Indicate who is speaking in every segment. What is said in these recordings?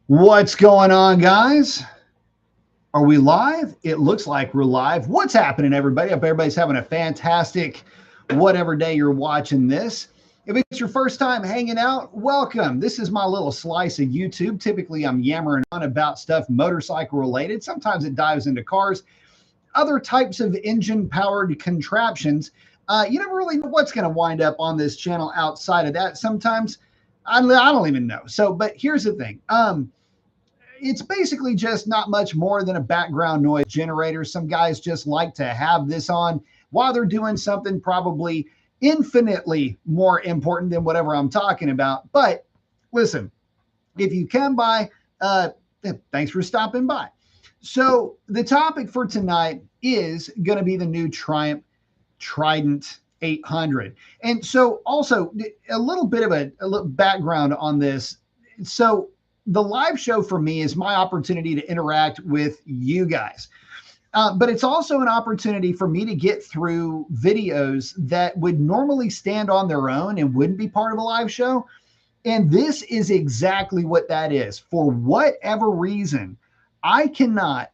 Speaker 1: What's going on, guys? Are we live? It looks like we're live. What's happening, everybody? I hope everybody's having a fantastic whatever day you're watching this. If it's your first time hanging out, welcome. This is my little slice of YouTube. Typically, I'm yammering on about stuff motorcycle related. Sometimes it dives into cars, other types of engine powered contraptions. You never really know what's going to wind up on this channel outside of that. Sometimes I don't even know. But here's the thing. It's basically just not much more than a background noise generator. Some guys just like to have this on while they're doing something probably infinitely more important than whatever I'm talking about. But listen, if you come by, thanks for stopping by. So the topic for tonight is going to be the new Trident 800. And so also a little bit of a little background on this. So the live show for me is my opportunity to interact with you guys. But it's also an opportunity for me to get through videos that would normally stand on their own and wouldn't be part of a live show. And this is exactly what that is. For whatever reason, I cannot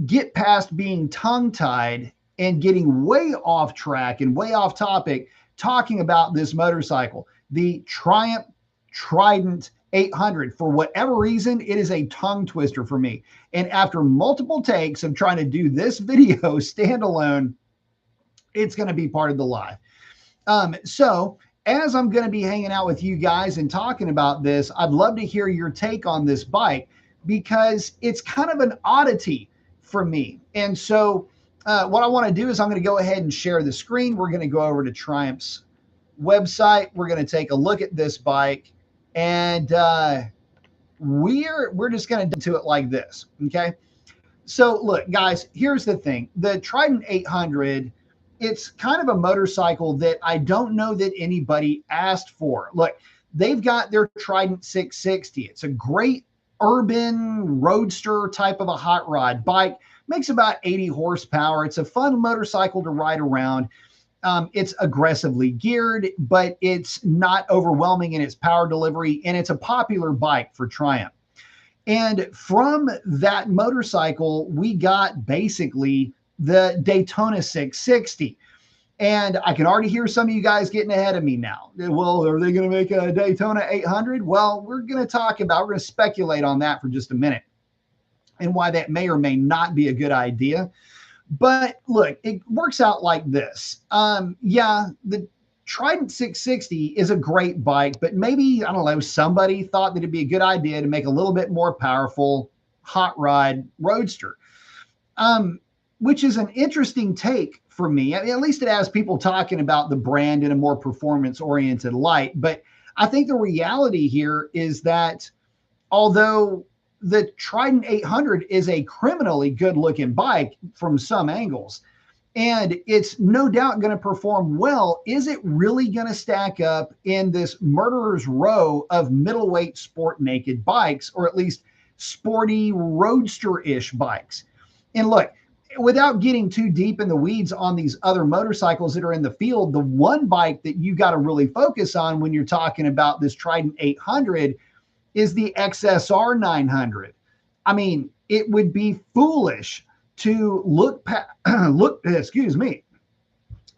Speaker 1: get past being tongue-tied and getting way off track and way off topic talking about this motorcycle, the Trident 800. For whatever reason, it is a tongue twister for me. And after multiple takes of trying to do this video standalone, it's going to be part of the live. So as I'm going to be hanging out with you guys and talking about this, I'd love to hear your take on this bike because it's kind of an oddity for me. And so what I want to do is I'm going to go ahead and share the screen. We're going to go over to Triumph's website. We're going to take a look at this bike. And we're just going to do it like this. Okay. So look, guys, here's the thing. The Trident 800, it's kind of a motorcycle that I don't know that anybody asked for. Look, they've got their Trident 660. It's a great urban roadster type of a hot rod bike, makes about 80 horsepower. It's a fun motorcycle to ride around. It's aggressively geared, but it's not overwhelming in its power delivery, and it's a popular bike for Triumph. And from that motorcycle, we got basically the Daytona 660. And I can already hear some of you guys getting ahead of me now. Well, are they going to make a Daytona 800? Well, we're going to speculate on that for just a minute and why that may or may not be a good idea. But look, it works out like this. Yeah, the Trident 660 is a great bike, but maybe, I don't know, somebody thought that it'd be a good idea to make a little bit more powerful hot rod roadster, which is an interesting take for me. I mean, at least it has people talking about the brand in a more performance-oriented light. But I think the reality here is that although the Trident 800 is a criminally good looking bike from some angles, and it's no doubt going to perform well, is it really going to stack up in this murderer's row of middleweight sport naked bikes, or at least sporty roadster-ish bikes? And look, without getting too deep in the weeds on these other motorcycles that are in the field, the one bike that you got to really focus on when you're talking about this Trident 800 is the XSR 900. I mean, it would be foolish to excuse me.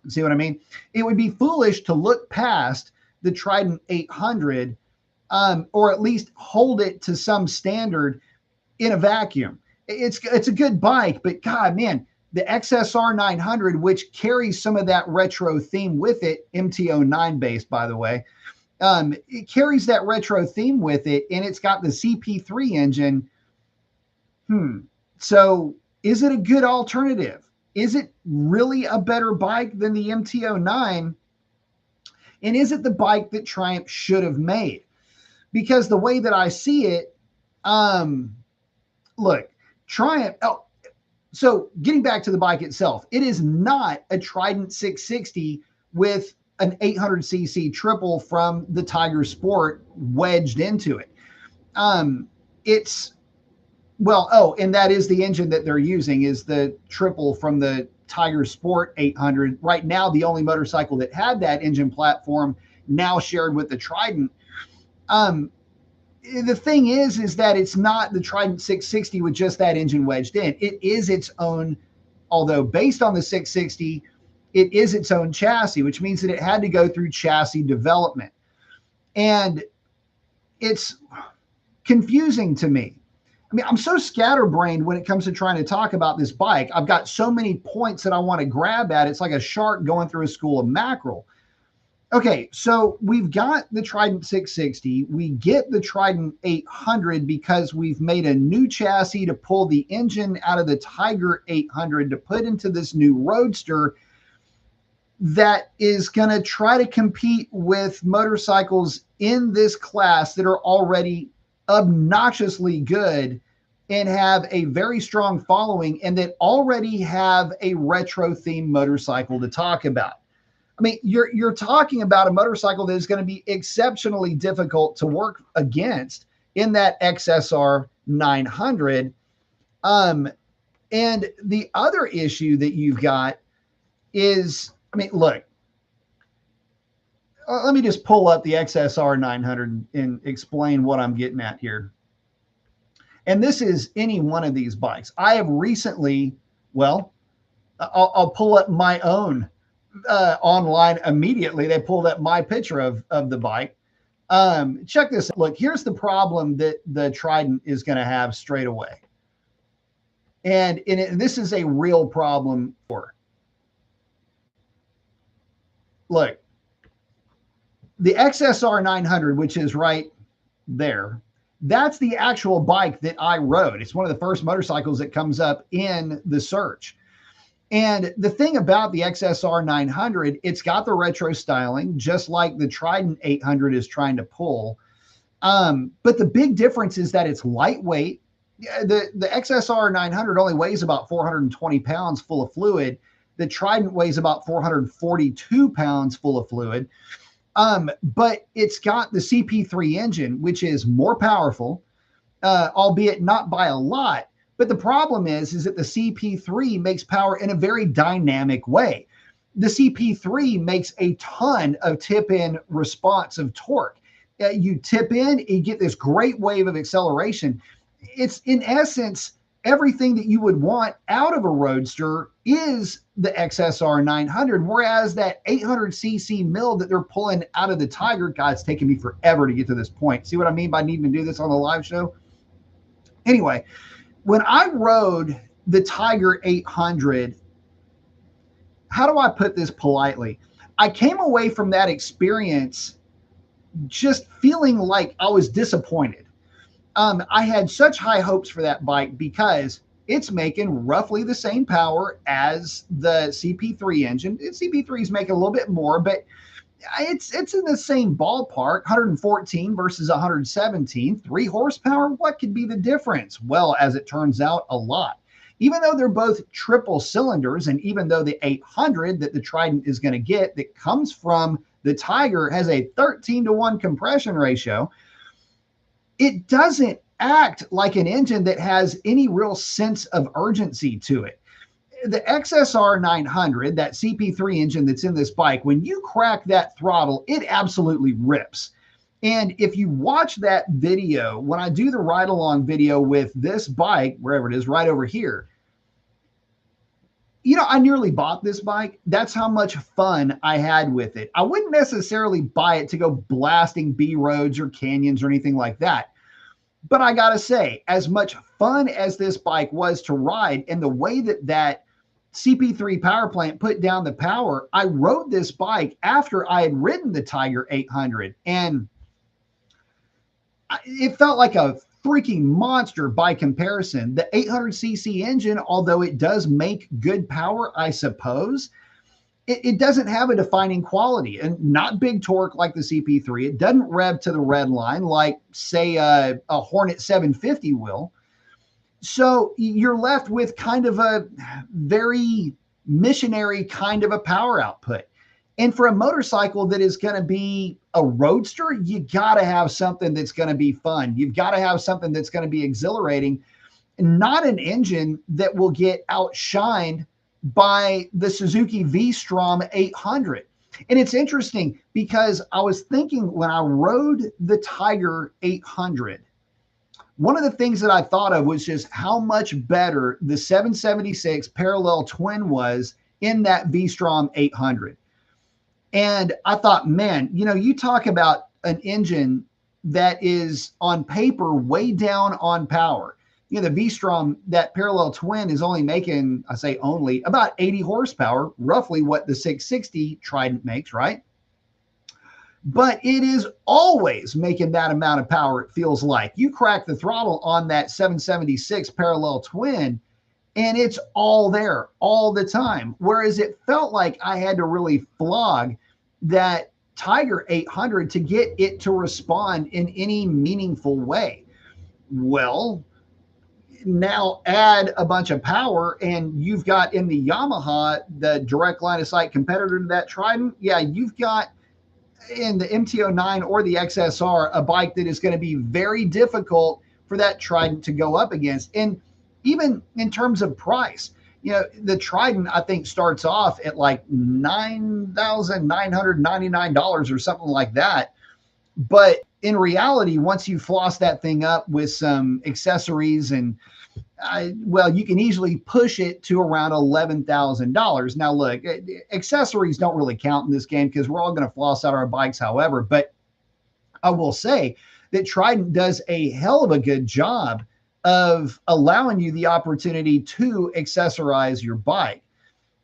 Speaker 1: See what I mean? It would be foolish to look past the Trident 800, or at least hold it to some standard in a vacuum. It's a good bike, but God, man, the XSR 900, which carries some of that retro theme with it, MT09 based, by the way, it carries that retro theme with it, and it's got the CP3 engine. So is it a good alternative? Is it really a better bike than the MT09? And is it the bike that Triumph should have made? Because the way that I see it, look, Triumph, so getting back to the bike itself, it is not a Trident 660 with an 800cc triple from the Tiger Sport wedged into it. And that is the engine that they're using, is the triple from the Tiger Sport 800. Right now, the only motorcycle that had that engine platform, now shared with the Trident. The thing is that it's not the Trident 660 with just that engine wedged in. It is its own, although based on the 660, it is its own chassis, which means that it had to go through chassis development. And it's confusing to me. I mean, I'm so scatterbrained when it comes to trying to talk about this bike. I've got so many points that I want to grab at. It's like a shark going through a school of mackerel. Okay, so we've got the Trident 660. We get the Trident 800 because we've made a new chassis to pull the engine out of the Tiger 800 to put into this new Roadster that is going to try to compete with motorcycles in this class that are already obnoxiously good and have a very strong following and that already have a retro themed motorcycle to talk about. I mean, you're talking about a motorcycle that is going to be exceptionally difficult to work against in that XSR 900. And the other issue that you've got is, I mean, look, let me just pull up the XSR 900 and explain what I'm getting at here. And this is any one of these bikes. I have recently, well, I'll pull up my own online immediately. They pulled up my picture of the bike. Check this. Look, here's the problem that the Trident is going to have straight away. And this is a real problem for. Look, the XSR 900, which is right there, that's the actual bike that I rode. It's one of the first motorcycles that comes up in the search. And the thing about the XSR 900, it's got the retro styling, just like the Trident 800 is trying to pull. But the big difference is that it's lightweight. The XSR 900 only weighs about 420 pounds full of fluid. The Trident weighs about 442 pounds full of fluid. But it's got the CP3 engine, which is more powerful, albeit not by a lot. But the problem is that the CP3 makes power in a very dynamic way. The CP3 makes a ton of tip-in responsive torque. You tip in, you get this great wave of acceleration. It's in essence, everything that you would want out of a Roadster is the XSR 900, whereas that 800cc mill that they're pulling out of the Tiger, God, it's taking me forever to get to this point. See what I mean by needing to do this on the live show? Anyway, when I rode the Tiger 800, how do I put this politely? I came away from that experience just feeling like I was disappointed. I had such high hopes for that bike because it's making roughly the same power as the CP3 engine. CP3 is making a little bit more, but it's in the same ballpark. 114 versus 117, 3 horsepower. What could be the difference? Well, as it turns out, a lot. Even though they're both triple cylinders, and even though the 800 that the Trident is going to get that comes from the Tiger has a 13-to-1 compression ratio, it doesn't act like an engine that has any real sense of urgency to it. The XSR 900, that CP3 engine that's in this bike, when you crack that throttle, it absolutely rips. And if you watch that video, when I do the ride-along video with this bike, wherever it is, right over here, you know, I nearly bought this bike. That's how much fun I had with it. I wouldn't necessarily buy it to go blasting B roads or canyons or anything like that. But I gotta say, as much fun as this bike was to ride and the way that that CP3 power plant put down the power, I rode this bike after I had ridden the Tiger 800. And it felt like a freaking monster by comparison. The 800cc engine, although it does make good power, I suppose, it doesn't have a defining quality and not big torque like the CP3. It doesn't rev to the red line like, say, a Hornet 750 will. So you're left with kind of a very missionary kind of a power output. And for a motorcycle that is going to be a roadster, you got to have something that's going to be fun. You've got to have something that's going to be exhilarating, not an engine that will get outshined by the Suzuki V-Strom 800. And it's interesting because I was thinking when I rode the Tiger 800, one of the things that I thought of was just how much better the 776 parallel twin was in that V-Strom 800. And I thought, man, you talk about an engine that is on paper way down on power. The V-Strom, that parallel twin, is only making, I say only, about 80 horsepower, roughly what the 660 Trident makes, right? But it is always making that amount of power, it feels like. You crack the throttle on that 776 parallel twin, and it's all there all the time. Whereas it felt like I had to really flog that Tiger 800 to get it to respond in any meaningful way. Well, now add a bunch of power, and you've got in the Yamaha, the direct line of sight competitor to that Trident. Yeah, you've got in the MT-09 or the XSR a bike that is going to be very difficult for that Trident to go up against. And even in terms of price, the Trident, I think, starts off at like $9,999 or something like that. But in reality, once you floss that thing up with some accessories and you can easily push it to around $11,000. Now, look, accessories don't really count in this game because we're all going to floss out our bikes, however. But I will say that Trident does a hell of a good job of allowing you the opportunity to accessorize your bike.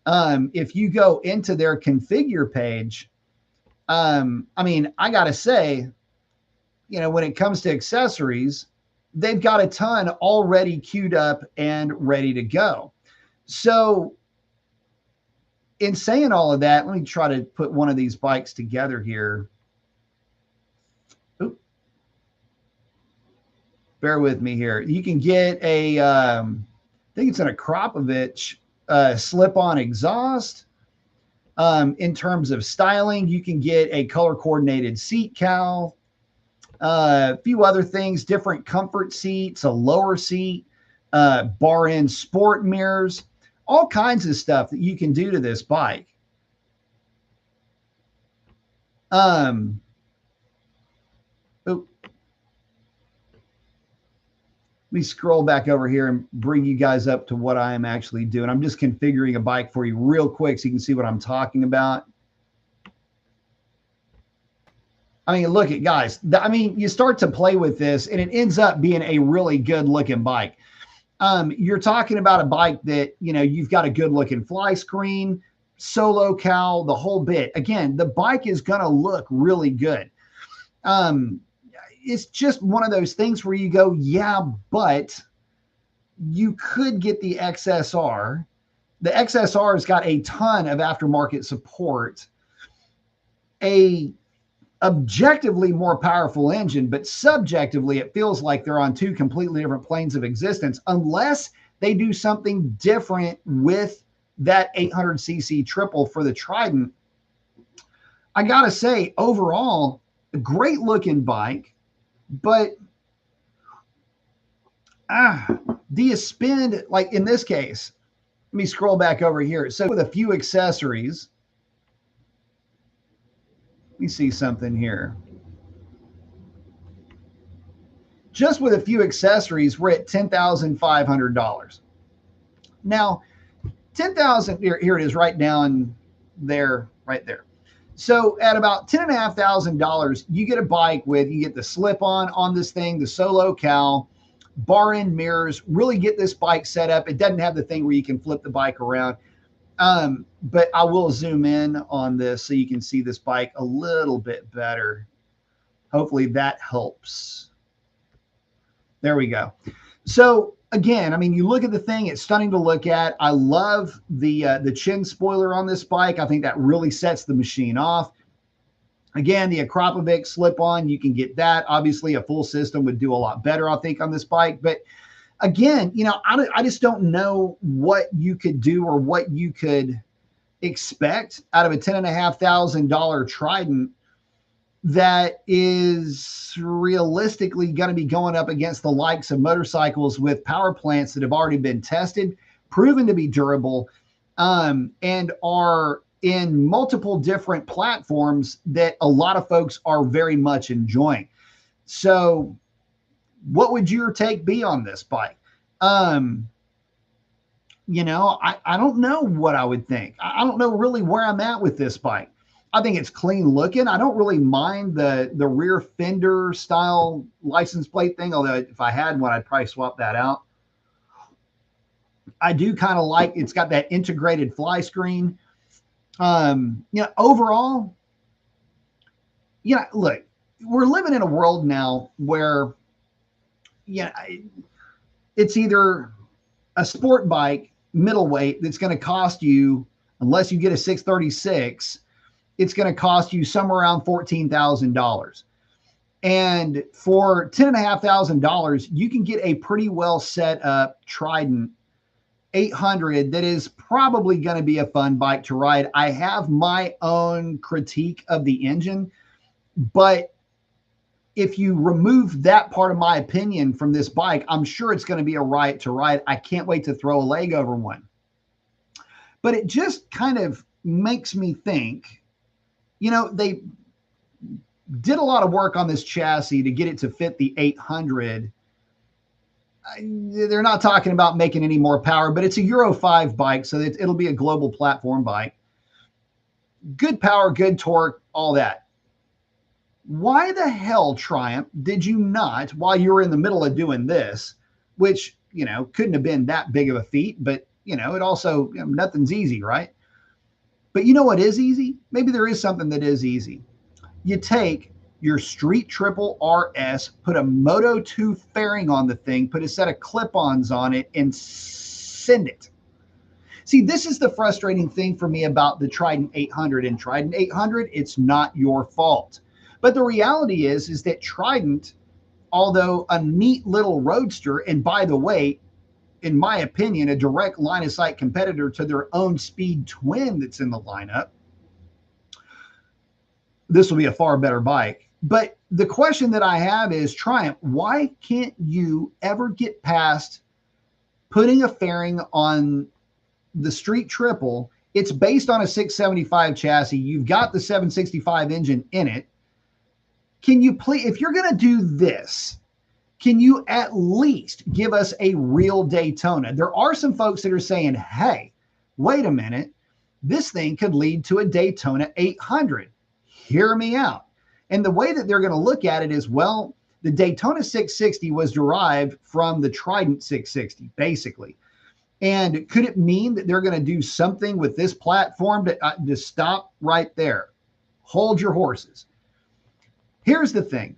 Speaker 1: If you go into their configure page, I got to say, when it comes to accessories, they've got a ton already queued up and ready to go. So in saying all of that, let me try to put one of these bikes together here. Oop. Bear with me here. You can get a, I think it's an Akrapovic slip-on exhaust. In terms of styling, you can get a color-coordinated seat cowl. A few other things, different comfort seats, a lower seat, bar end sport mirrors, all kinds of stuff that you can do to this bike. Let me scroll back over here and bring you guys up to what I am actually doing. I'm just configuring a bike for you real quick so you can see what I'm talking about. Look at guys. You start to play with this and it ends up being a really good looking bike. You're talking about a bike that, you've got a good looking fly screen, solo cowl, the whole bit. Again, the bike is going to look really good. It's just one of those things where you go, yeah, but you could get the XSR. The XSR has got a ton of aftermarket support. A objectively more powerful engine, but subjectively it feels like they're on two completely different planes of existence unless they do something different with that 800cc triple for the Trident. I gotta say, overall, a great looking bike, but do you spend, like in this case, let me scroll back over here. So with a few accessories, let me see something here. Just with a few accessories, we're at $10,500. Now, $10,000, here it is right down there, right there. So at about $10,500, you get a bike with, you get the slip-on on this thing, the solo cowl, bar end mirrors, really get this bike set up. It doesn't have the thing where you can flip the bike around. But I will zoom in on this so you can see this bike a little bit better. Hopefully that helps. There we go. So again, you look at the thing, it's stunning to look at. I love the chin spoiler on this bike. I think that really sets the machine off. Again, the Akrapovic slip-on, you can get that. Obviously, a full system would do a lot better, I think, on this bike. But again, I just don't know what you could do or what you could expect out of a $10,500 Trident that is realistically going to be going up against the likes of motorcycles with power plants that have already been tested, proven to be durable, and are in multiple different platforms that a lot of folks are very much enjoying. So what would your take be on this bike? I don't know what I would think. I don't know really where I'm at with this bike. I think it's clean looking. I don't really mind the rear fender style license plate thing, although if I had one, I'd probably swap that out. I do kind of like it's got that integrated fly screen. Overall, look, we're living in a world now where, it's either a sport bike middleweight that's going to cost you, unless you get a 636, it's going to cost you somewhere around $14,000. And for $10,500, you can get a pretty well set up Trident 800 that is probably going to be a fun bike to ride. I have my own critique of the engine, but if you remove that part of my opinion from this bike, I'm sure it's going to be a riot to ride. I can't wait to throw a leg over one. But it just kind of makes me think, they did a lot of work on this chassis to get it to fit the 800. They're not talking about making any more power, but it's a Euro 5 bike, so it'll be a global platform bike. Good power, good torque, all that. Why the hell, Triumph, did you not, while you were in the middle of doing this, which, couldn't have been that big of a feat, but, it also, nothing's easy, right? But you know what is easy? Maybe there is something that is easy. You take your Street Triple RS, put a Moto 2 fairing on the thing, put a set of clip-ons on it, and send it. See, this is the frustrating thing for me about the Trident 800. And Trident 800, it's not your fault. But the reality is that Trident, although a neat little roadster, and by the way, in my opinion, a direct line of sight competitor to their own Speed Twin that's in the lineup, this will be a far better bike. But the question that I have is, Triumph, why can't you ever get past putting a fairing on the Street Triple? It's based on a 675 chassis. You've got the 765 engine in it. Can you please, if you're going to do this, can you at least give us a real Daytona? There are some folks that are saying, hey, wait a minute, this thing could lead to a Daytona 800. Hear me out. And the way that they're going to look at it is, well, the Daytona 660 was derived from the Trident 660, basically. And could it mean that they're going to do something with this platform to stop right there? Hold your horses. Here's the thing.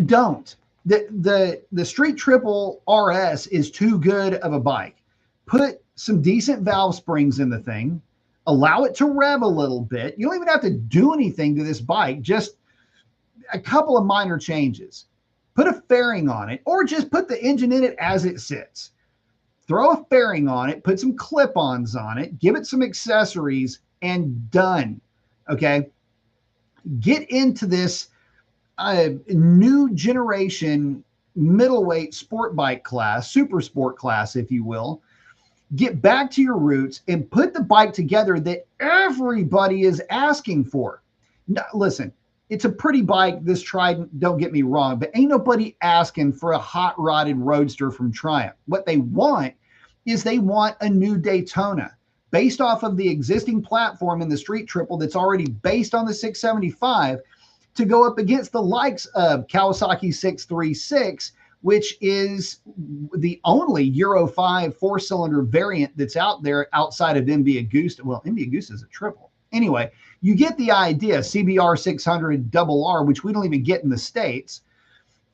Speaker 1: Don't. The Street Triple RS is too good of a bike. Put some decent valve springs in the thing. Allow it to rev a little bit. You don't even have to do anything to this bike. Just a couple of minor changes. Put a fairing on it, or just put the engine in it as it sits. Throw a fairing on it. Put some clip-ons on it. Give it some accessories, and done. Okay? Get into this new generation middleweight sport bike class, super sport class, if you will. Get back to your roots and put the bike together that everybody is asking for. Now, listen, it's a pretty bike, this Trident, don't get me wrong, but ain't nobody asking for a hot-rodded roadster from Triumph. What they want is they want a new Daytona based off of the existing platform in the Street Triple that's already based on the 675 to go up against the likes of Kawasaki 636, which is the only Euro 5 four-cylinder variant that's out there outside of MV Agusta. Well, MV Agusta is a triple. Anyway, you get the idea, CBR 600 RR, which we don't even get in the States.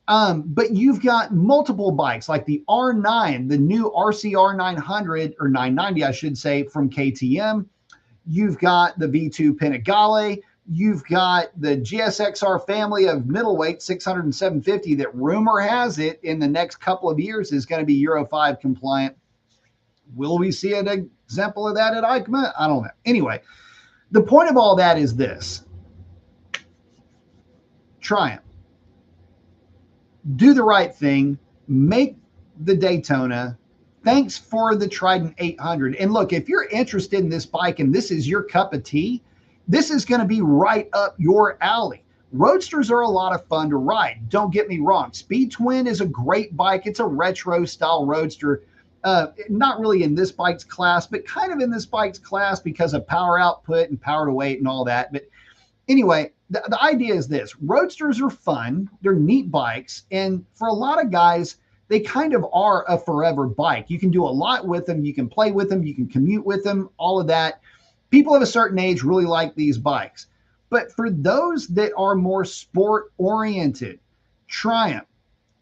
Speaker 1: But you've got multiple bikes like the R9, the new RCR 900 or 990, I should say, from KTM. You've got the V2 Panigale. You've got the GSXR family of middleweight 600 and 750 that rumor has it in the next couple of years is going to be Euro 5 compliant. Will we see an example of that at EICMA? I don't know. Anyway, the point of all that is this. Triumph. Do the right thing. Make the Daytona. thanks for the Trident 800. And look, if you're interested in this bike and this is your cup of tea, this is going to be right up your alley. Roadsters are a lot of fun to ride. Don't get me wrong. Speed Twin is a great bike. It's a retro style roadster. Not really in this bike's class, but kind of in this bike's class because of power output and power to weight and all that. But anyway, the idea is this: roadsters are fun. They're neat bikes. And for a lot of guys, they kind of are a forever bike. You can do a lot with them. You can play with them. You can commute with them, all of that. People of a certain age really like these bikes. But for those that are more sport oriented, Triumph,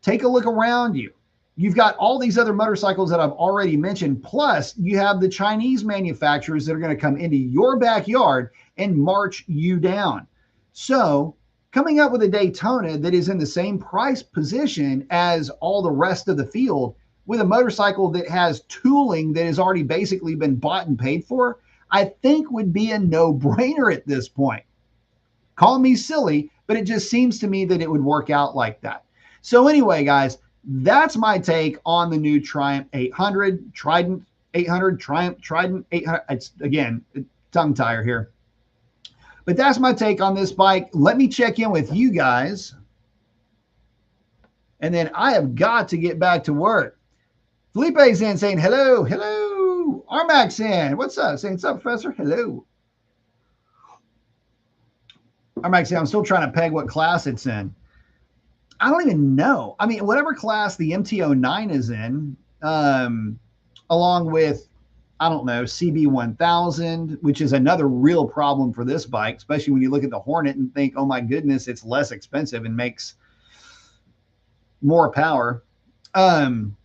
Speaker 1: take a look around you. You've got all these other motorcycles that I've already mentioned. Plus, you have the Chinese manufacturers that are going to come into your backyard and march you down. So, coming up with a Daytona that is in the same price position as all the rest of the field, with a motorcycle that has tooling that has already basically been bought and paid for, I think would be a no-brainer at this point. Call me silly, but it just seems to me that it would work out like that. So anyway, guys, that's my take on the new Triumph 800, Trident 800, Triumph, Trident 800. It's, again, tongue tire here. But that's my take on this bike. Let me check in with you guys. And then I have got to get back to work. Felipe's in saying, hello, hello. Armac's in. What's up? Saying, what's up, Professor? Hello. Armac's in. I'm still trying to peg what class it's in. I don't even know. I mean, whatever class the MT-09 is in, along with, I don't know, CB1000, which is another real problem for this bike, especially when you look at the Hornet and think, oh my goodness, it's less expensive and makes more power. I mean,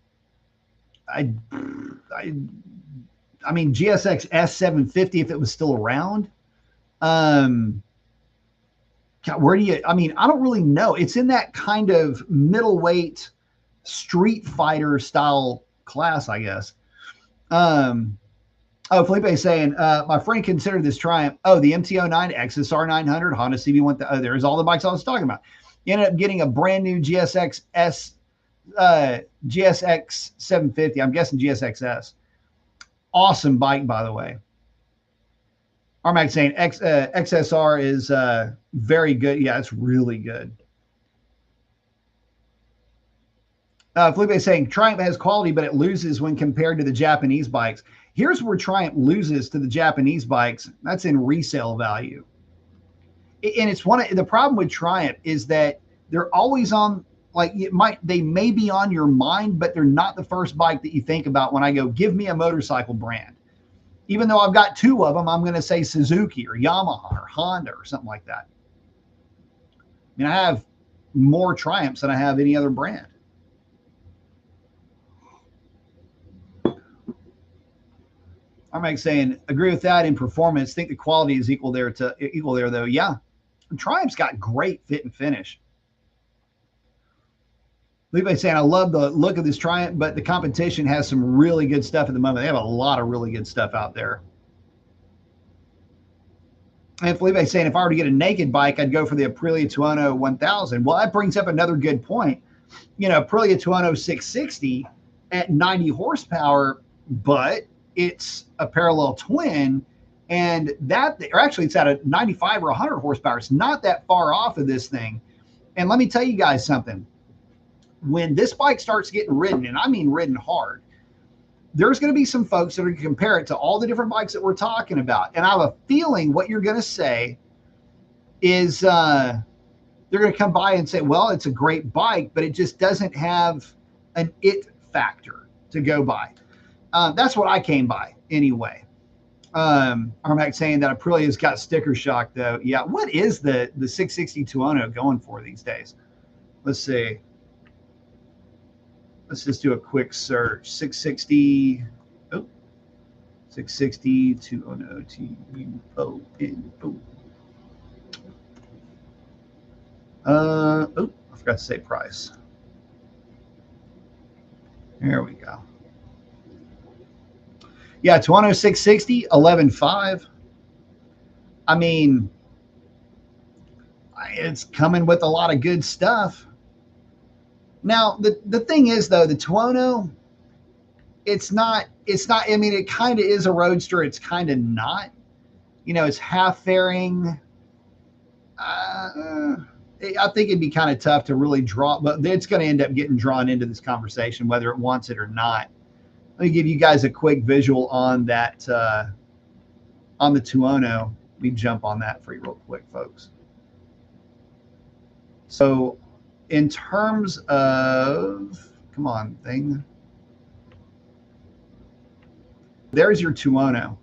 Speaker 1: GSX S750, if it was still around. Where do you, I mean, I don't really know. It's in that kind of middleweight street fighter style class, I guess. Oh, Felipe's saying, my friend considered this Triumph. Oh, the MT-09, XSR 900, Honda CB1000. Oh, there's all the bikes I was talking about. You ended up getting a brand new GSX 750. I'm guessing GSX-S. Awesome bike, by the way. Armac saying XSR is very good. Yeah, it's really good. Felipe is saying Triumph has quality, but it loses when compared to the Japanese bikes. Here's where Triumph loses to the Japanese bikes. That's in resale value. And it's the problem with Triumph is that they're always on, like, they may be on your mind, but they're not the first bike that you think about when I go, give me a motorcycle brand. Even though I've got two of them, I'm going to say Suzuki or Yamaha or Honda or something like that. I mean, I have more Triumphs than I have any other brand. I'm saying, agree with that in performance. Think the quality is equal there though. Yeah. Triumph's got great fit and finish. Levi's saying, I love the look of this Triumph, but the competition has some really good stuff at the moment. They have a lot of really good stuff out there. And Felipe's saying, if I were to get a naked bike, I'd go for the Aprilia Tuono 1000. Well, that brings up another good point. You know, Aprilia Tuono 660 at 90 horsepower, but it's a parallel twin. And that, or actually it's at a 95 or 100 horsepower. It's not that far off of this thing. And let me tell you guys something. When this bike starts getting ridden, and I mean ridden hard, there's going to be some folks that are going to compare it to all the different bikes that we're talking about. And I have a feeling what you're going to say is they're going to come by and say, well, it's a great bike, but it just doesn't have an it factor to go by. That's what I came by anyway. Armac saying that Aprilia's got sticker shock though. Yeah. What is the 660 Tuono going for these days? Let's see. Let's just do a quick search. 660. Oh, 660 Tuono Tuono. Oh, I forgot to say price. There we go. Yeah, Tuono 660, 11.5. I mean, it's coming with a lot of good stuff. Now, the thing is, though, the Tuono, it's not, I mean, it kind of is a roadster. It's kind of not, it's half fairing. I think it'd be kind of tough to really draw, but it's going to end up getting drawn into this conversation, whether it wants it or not. Let me give you guys a quick visual on that, on the Tuono. Let me jump on that for you real quick, folks. So in terms of, come on, thing. There's your Tuono.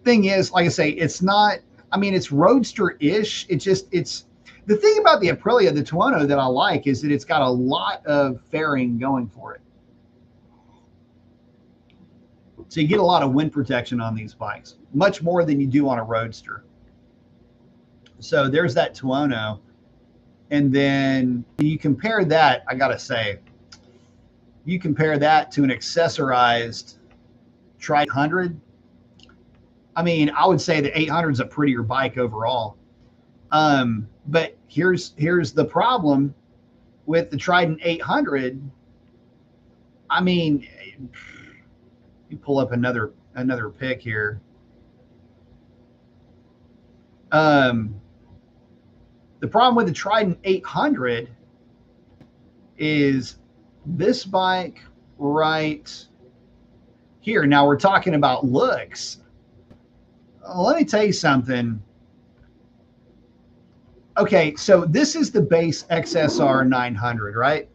Speaker 1: Thing is, like I say, it's not, I mean, it's roadster-ish. It's the thing about the Aprilia, the Tuono, that I like is that it's got a lot of fairing going for it. So you get a lot of wind protection on these bikes, much more than you do on a roadster. So there's that Tuono. And then you compare that, I got to say, you compare that to an accessorized Trident 800. I mean, I would say the 800 is a prettier bike overall. But here's the problem with the Trident 800. I mean, you pull up another pic here. The problem with the Trident 800 is this bike right here. Now we're talking about looks. Let me tell you something. Okay, so this is the base XSR 900, right?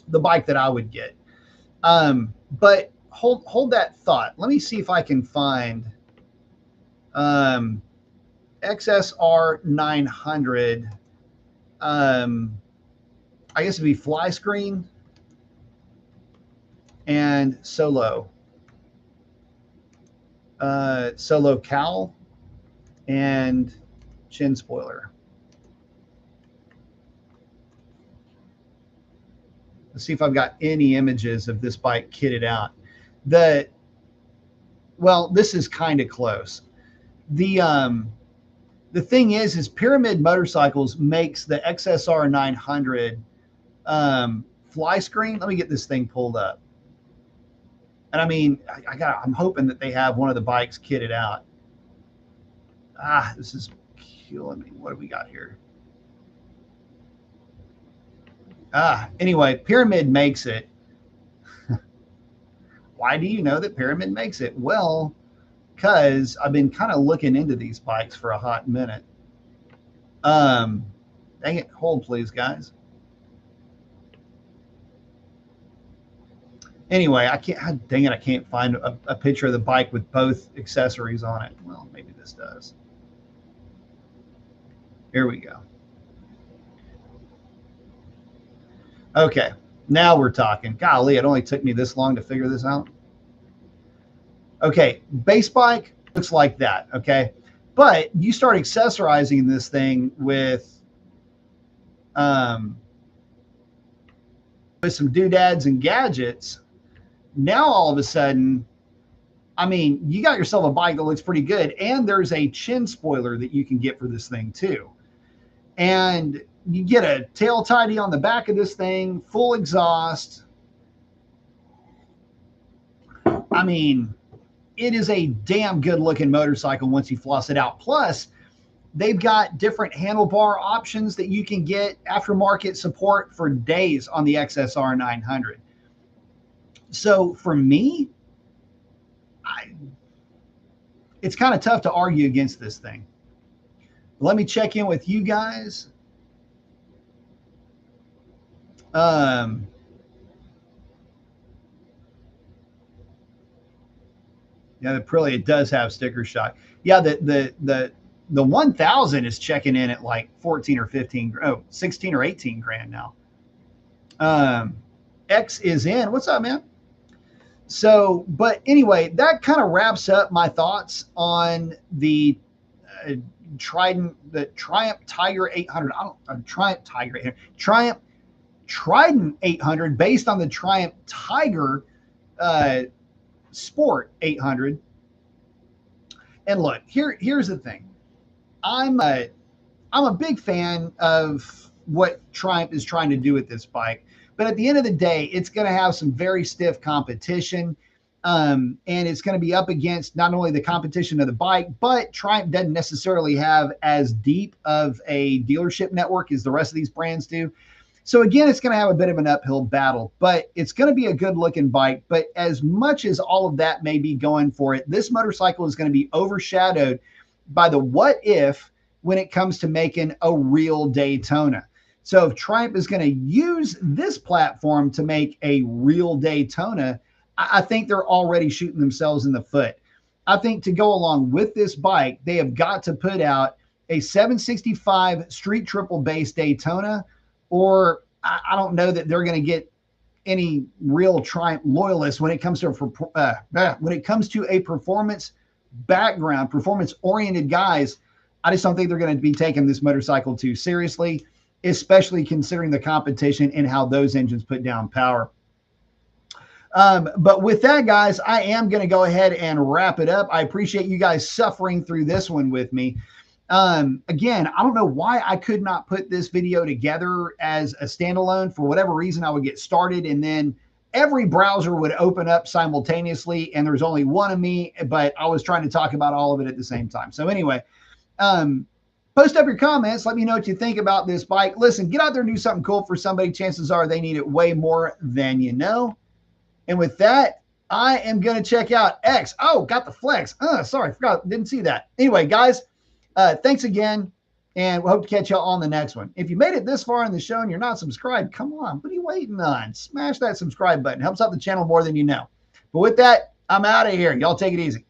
Speaker 1: The bike that I would get. But hold that thought. Let me see if I can find XSR 900. I guess it'd be fly screen and solo. Solo cowl and chin spoiler. Let's see if I've got any images of this bike kitted out. Well, this is kind of close. The thing is Pyramid Motorcycles makes the XSR 900 fly screen. Let me get this thing pulled up. And I mean, I'm hoping that they have one of the bikes kitted out. This is killing me. What do we got here? Anyway, Pyramid makes it. Why do you know that Pyramid makes it? Well, because I've been kind of looking into these bikes for a hot minute. Dang it. Hold, please, guys. Anyway, dang it, I can't find a picture of the bike with both accessories on it. Well, maybe this does. Here we go. Okay, now we're talking. Golly, it only took me this long to figure this out. Okay, base bike looks like that, okay? But you start accessorizing this thing with some doodads and gadgets. Now, all of a sudden, I mean, you got yourself a bike that looks pretty good, and there's a chin spoiler that you can get for this thing too. And you get a tail tidy on the back of this thing, full exhaust. I mean, it is a damn good looking motorcycle once you floss it out. Plus, they've got different handlebar options that you can get aftermarket support for days on the XSR 900. So for me, it's kind of tough to argue against this thing. Let me check in with you guys. Yeah, the Aprilia, it does have sticker shock. Yeah, the 1000 is checking in at like 14 or 15, 16 or 18 grand now. X is in. What's up, man? So, but anyway, that kind of wraps up my thoughts on the Trident Tiger 800. Trident 800 based on the Triumph Tiger Sport 800. And look, here's the thing. I'm a big fan of what Triumph is trying to do with this bike, But at the end of the day, it's going to have some very stiff competition. And it's going to be up against not only the competition of the bike, but Triumph doesn't necessarily have as deep of a dealership network as the rest of these brands do. So again, it's going to have a bit of an uphill battle, but it's going to be a good looking bike. But as much as all of that may be going for it, this motorcycle is going to be overshadowed by the what if when it comes to making a real Daytona. So if Triumph is going to use this platform to make a real Daytona, I think they're already shooting themselves in the foot. I think to go along with this bike, they have got to put out a 765 street triple base Daytona, or I don't know that they're going to get any real Triumph loyalists when it comes to a performance background, performance oriented guys. I just don't think they're going to be taking this motorcycle too seriously, especially considering the competition and how those engines put down power. But with that, guys, I am going to go ahead and wrap it up. I appreciate you guys suffering through this one with me. Again, I don't know why I could not put this video together as a standalone. For whatever reason, I would get started and then every browser would open up simultaneously and there's only one of me, but I was trying to talk about all of it at the same time. So anyway, post up your comments. Let me know what you think about this bike. Listen, get out there and do something cool for somebody. Chances are they need it way more than you know. And with that, I am going to check out X. Oh, got the flex. Sorry, forgot. Didn't see that. Anyway, guys, thanks again. And we hope to catch y'all on the next one. If you made it this far in the show and you're not subscribed, come on. What are you waiting on? Smash that subscribe button. Helps out the channel more than you know. But with that, I'm out of here. Y'all take it easy.